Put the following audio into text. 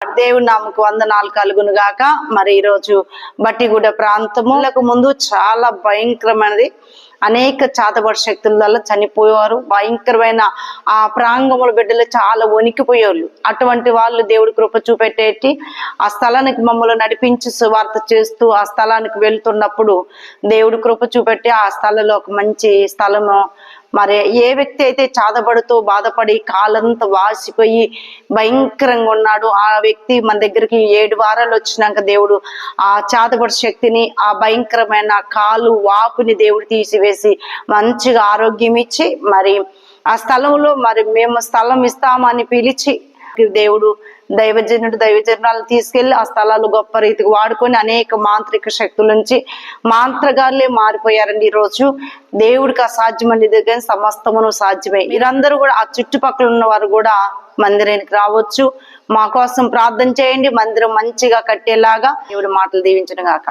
దేవుని నామకు వందనాలు కలుగును గాక. మరి ఈరోజు బట్టిగూడ ప్రాంతములకు ముందు చాలా భయంకరమైనది. అనేక చాతబడి శక్తుల వల్ల చనిపోయేవారు. భయంకరమైన ఆ ప్రాంగముల బిడ్డలు చాలా వణికిపోయేవాళ్ళు. అటువంటి వాళ్ళు దేవుడి కృప చూపెట్టేటి ఆ స్థలానికి మమ్మల్ని నడిపించి సువార్త చేస్తూ ఆ స్థలానికి వెళ్తున్నప్పుడు దేవుడి కృప చూపెట్టి ఆ స్థలంలో ఒక మంచి స్థలము, మరి ఏ వ్యక్తి అయితే చాదబడుతూ బాధపడి కాలంతా వాసిపోయి భయంకరంగా ఉన్నాడు, ఆ వ్యక్తి మన దగ్గరికి 7 వారాలు వచ్చినాక దేవుడు ఆ చాదబడి శక్తిని, ఆ భయంకరమైన కాలు వాపుని దేవుడు తీసివేసి మంచిగా ఆరోగ్యం ఇచ్చి, మరి ఆ స్థలంలో మరి మేము స్థలం ఇస్తామని పిలిచి దేవుడు దైవజనురాలను తీసుకెళ్లి ఆ స్థలాలు గొప్ప రీతికి వాడుకొని అనేక మాంత్రిక శక్తుల నుంచి మాంత్రగాళ్ళే మారిపోయారండి. ఈ రోజు దేవుడికి అసాధ్యమని దగ్గర సమస్తమును సాధ్యమే. మీరందరూ కూడా ఆ చుట్టుపక్కల ఉన్న వారు కూడా మందిరానికి రావచ్చు. మా కోసం ప్రార్థన చేయండి. మందిరం మంచిగా కట్టేలాగా దేవుడి మాటలు దీవించను గాక.